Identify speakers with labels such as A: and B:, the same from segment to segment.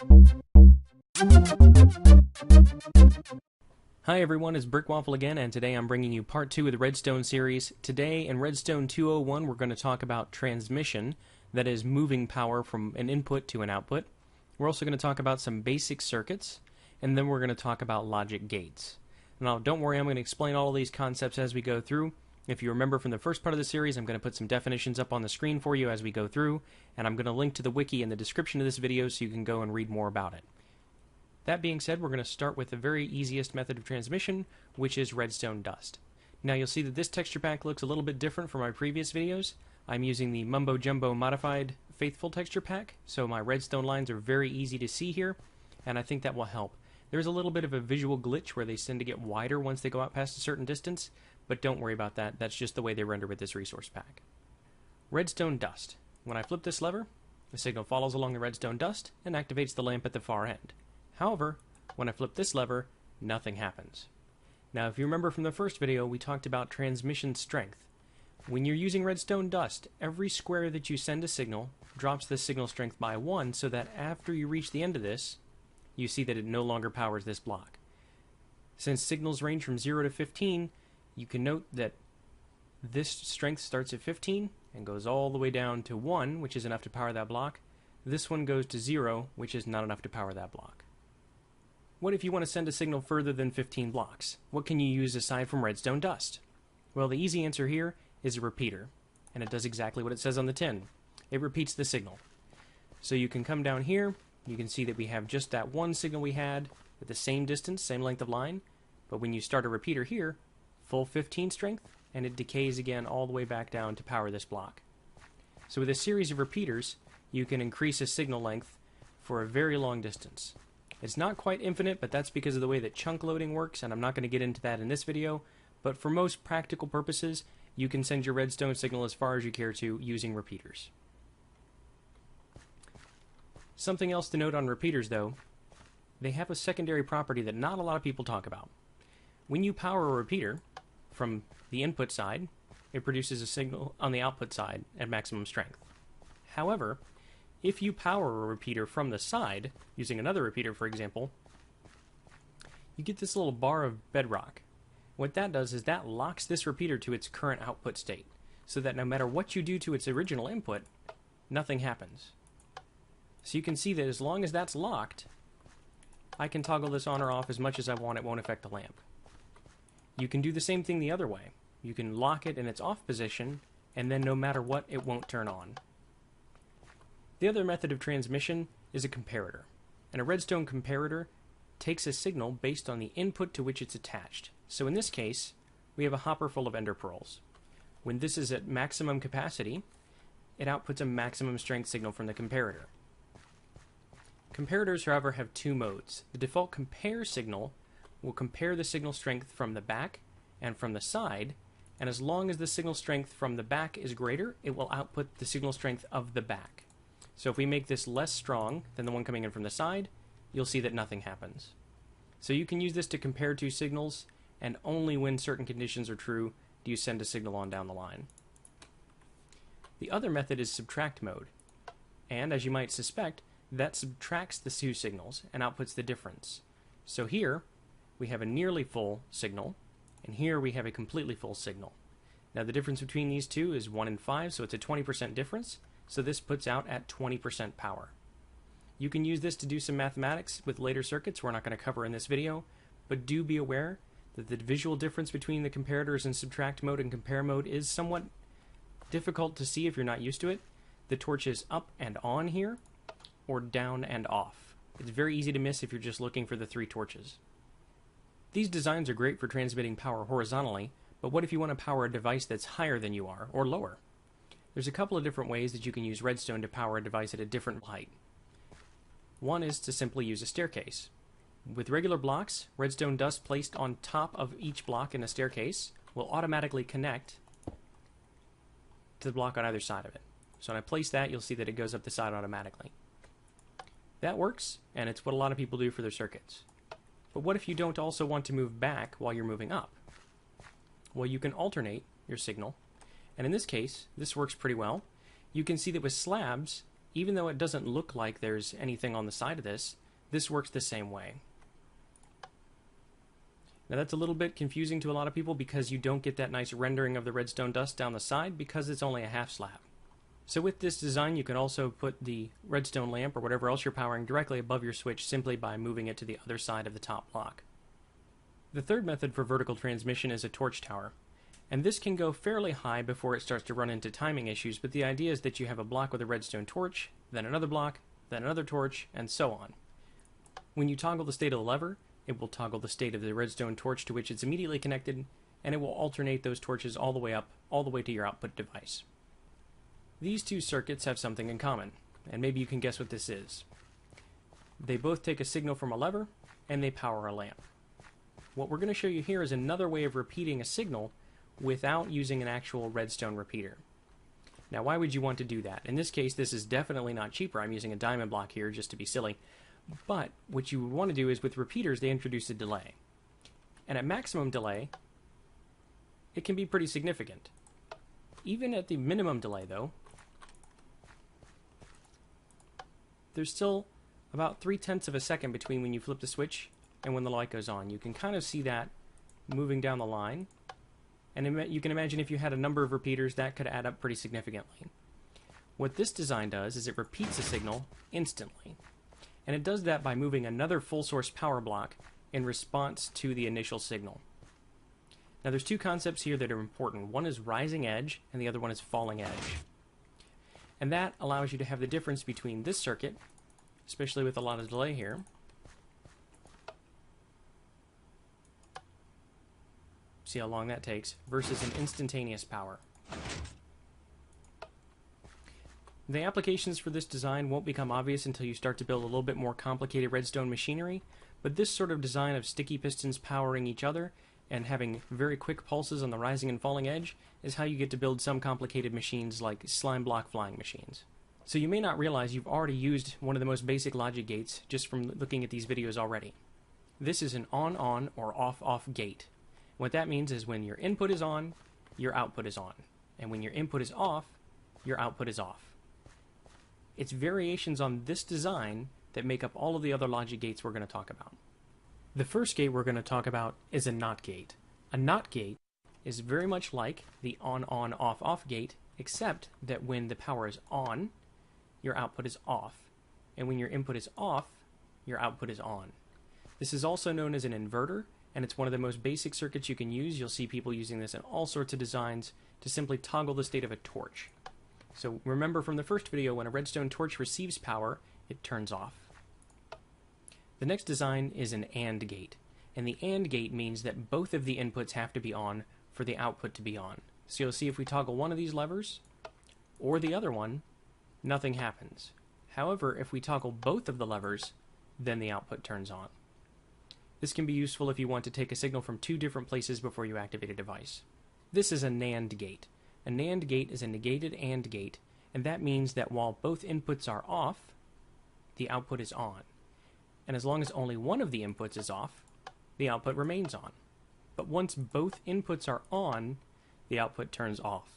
A: Hi everyone, it's Brickwaffle again, and today I'm bringing you part 2 of the Redstone series. Today in Redstone 201 we're going to talk about transmission, that is moving power from an input to an output. We're also going to talk about some basic circuits, and then we're going to talk about logic gates. Now don't worry, I'm going to explain all of these concepts as we go through. If you remember from the first part of the series, I'm going to put some definitions up on the screen for you as we go through, and I'm going to link to the wiki in the description of this video so you can go and read more about it. That being said, we're going to start with the very easiest method of transmission, which is redstone dust. Now you'll see that this texture pack looks a little bit different from my previous videos. I'm using the Mumbo Jumbo Modified Faithful texture pack, so my redstone lines are very easy to see here, and I think that will help. There's a little bit of a visual glitch where they tend to get wider once they go out past a certain distance, but don't worry about that. That's just the way they render with this resource pack. Redstone dust. When I flip this lever, the signal follows along the redstone dust and activates the lamp at the far end. However, when I flip this lever, nothing happens. Now, if you remember from the first video, we talked about transmission strength. When you're using redstone dust, every square that you send a signal drops the signal strength by 1, so that after you reach the end of this, you see that it no longer powers this block. Since signals range from 0 to 15, you can note that this strength starts at 15 and goes all the way down to 1, which is enough to power that block. This one goes to 0, which is not enough to power that block. What if you want to send a signal further than 15 blocks? What can you use aside from redstone dust? Well, the easy answer here is a repeater, and it does exactly what it says on the tin. It repeats the signal. So you can come down here, you can see that we have just that one signal we had at the same distance, same length of line, but when you start a repeater here, full 15 strength, and it decays again all the way back down to power this block. So with a series of repeaters, you can increase a signal length for a very long distance. It's not quite infinite, but that's because of the way that chunk loading works, and I'm not going to get into that in this video, but for most practical purposes, you can send your redstone signal as far as you care to using repeaters. Something else to note on repeaters, though, they have a secondary property that not a lot of people talk about. When you power a repeater from the input side, it produces a signal on the output side at maximum strength. However, if you power a repeater from the side, using another repeater for example, you get this little bar of bedrock. What that does is that locks this repeater to its current output state, so that no matter what you do to its original input, nothing happens. So you can see that as long as that's locked, I can toggle this on or off as much as I want. It won't affect the lamp. You can do the same thing the other way. You can lock it in its off position, and then no matter what, it won't turn on. The other method of transmission is a comparator, and a redstone comparator takes a signal based on the input to which it's attached. So in this case, we have a hopper full of ender pearls. When this is at maximum capacity, it outputs a maximum strength signal from the comparator. Comparators, however, have two modes. The default compare signal will compare the signal strength from the back and from the side, and as long as the signal strength from the back is greater, it will output the signal strength of the back. So if we make this less strong than the one coming in from the side, you'll see that nothing happens. So you can use this to compare two signals, and only when certain conditions are true do you send a signal on down the line. The other method is subtract mode, and as you might suspect, that subtracts the two signals and outputs the difference. So here we have a nearly full signal, and here we have a completely full signal. Now the difference between these two is 1 and 5, so it's a 20% difference. So this puts out at 20% power. You can use this to do some mathematics with later circuits we're not going to cover in this video, but do be aware that the visual difference between the comparators in subtract mode and compare mode is somewhat difficult to see if you're not used to it. The torch is up and on here, or down and off. It's very easy to miss if you're just looking for the three torches. These designs are great for transmitting power horizontally, but what if you want to power a device that's higher than you are, or lower? There's a couple of different ways that you can use redstone to power a device at a different height. One is to simply use a staircase. With regular blocks, redstone dust placed on top of each block in a staircase will automatically connect to the block on either side of it. So when I place that, you'll see that it goes up the side automatically. That works, and it's what a lot of people do for their circuits. But what if you don't also want to move back while you're moving up? Well, you can alternate your signal, and in this case, this works pretty well. You can see that with slabs, even though it doesn't look like there's anything on the side of this works the same way. Now that's a little bit confusing to a lot of people because you don't get that nice rendering of the redstone dust down the side because it's only a half slab. So with this design, you can also put the redstone lamp or whatever else you're powering directly above your switch simply by moving it to the other side of the top block. The third method for vertical transmission is a torch tower. And this can go fairly high before it starts to run into timing issues, but the idea is that you have a block with a redstone torch, then another block, then another torch, and so on. When you toggle the state of the lever, it will toggle the state of the redstone torch to which it's immediately connected, and it will alternate those torches all the way up, all the way to your output device. These two circuits have something in common, and maybe you can guess what this is. They both take a signal from a lever, and they power a lamp. What we're going to show you here is another way of repeating a signal without using an actual redstone repeater. Now, why would you want to do that? In this case, this is definitely not cheaper. I'm using a diamond block here just to be silly. But what you would want to do is with repeaters, they introduce a delay. And at maximum delay, it can be pretty significant. Even at the minimum delay, though, there's still about 0.3 of a second between when you flip the switch and when the light goes on. You can kind of see that moving down the line. And you can imagine if you had a number of repeaters, that could add up pretty significantly. What this design does is it repeats a signal instantly. And it does that by moving another full source power block in response to the initial signal. Now there's two concepts here that are important. One is rising edge, and the other one is falling edge. And that allows you to have the difference between this circuit, especially with a lot of delay here, see how long that takes, versus an instantaneous power. The applications for this design won't become obvious until you start to build a little bit more complicated redstone machinery, but this sort of design of sticky pistons powering each other and having very quick pulses on the rising and falling edge is how you get to build some complicated machines like slime block flying machines. So you may not realize you've already used one of the most basic logic gates just from looking at these videos already. This is an on-on or off-off gate. What that means is when your input is on, your output is on. And when your input is off, your output is off. It's variations on this design that make up all of the other logic gates we're going to talk about. The first gate we're going to talk about is a NOT gate. A NOT gate is very much like the on-on, off-off gate, except that when the power is on, your output is off. And when your input is off, your output is on. This is also known as an inverter, and it's one of the most basic circuits you can use. You'll see people using this in all sorts of designs to simply toggle the state of a torch. So remember from the first video, when a redstone torch receives power, it turns off. The next design is an AND gate. And the AND gate means that both of the inputs have to be on for the output to be on. So you'll see if we toggle one of these levers, or the other one, nothing happens. However, if we toggle both of the levers, then the output turns on. This can be useful if you want to take a signal from two different places before you activate a device. This is a NAND gate. A NAND gate is a negated AND gate, and that means that while both inputs are off, the output is on. And as long as only one of the inputs is off, the output remains on. But once both inputs are on, the output turns off.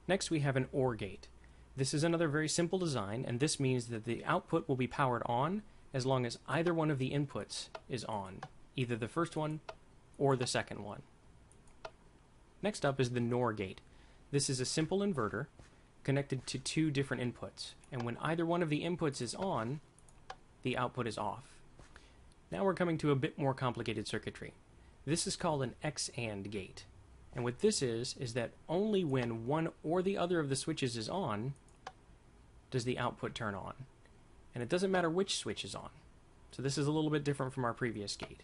A: Next we have an OR gate. This is another very simple design, and this means that the output will be powered on as long as either one of the inputs is on, either the first one or the second one. Next up is the NOR gate. This is a simple inverter connected to two different inputs, and when either one of the inputs is on, the output is off. Now we're coming to a bit more complicated circuitry. This is called an XAND gate, and what this is that only when one or the other of the switches is on does the output turn on. And it doesn't matter which switch is on. So this is a little bit different from our previous gate.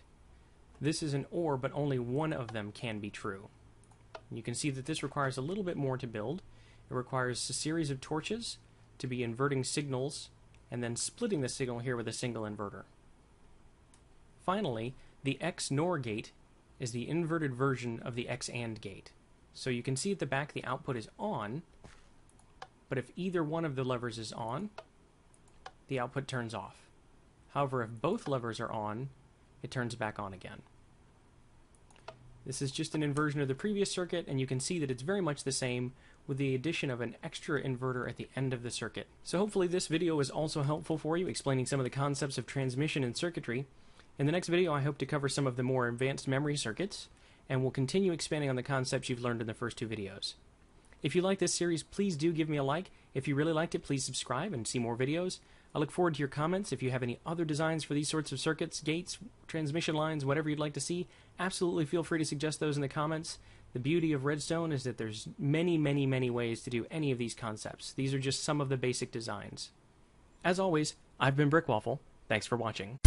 A: This is an OR, but only one of them can be true. You can see that this requires a little bit more to build. It requires a series of torches to be inverting signals and then splitting the signal here with a single inverter. Finally, the XNOR gate is the inverted version of the XAND gate. So you can see at the back the output is on, but if either one of the levers is on, the output turns off. However, if both levers are on, it turns back on again. This is just an inversion of the previous circuit, and you can see that it's very much the same with the addition of an extra inverter at the end of the circuit. So hopefully this video is also helpful for you, explaining some of the concepts of transmission and circuitry. In the next video, I hope to cover some of the more advanced memory circuits, and we'll continue expanding on the concepts you've learned in the first two videos. If you like this series, please do give me a like. If you really liked it, please subscribe and see more videos. I look forward to your comments. If you have any other designs for these sorts of circuits, gates, transmission lines, whatever you'd like to see, absolutely feel free to suggest those in the comments. The beauty of Redstone is that there's many, many, many ways to do any of these concepts. These are just some of the basic designs. As always, I've been Brickwaffle. Thanks for watching.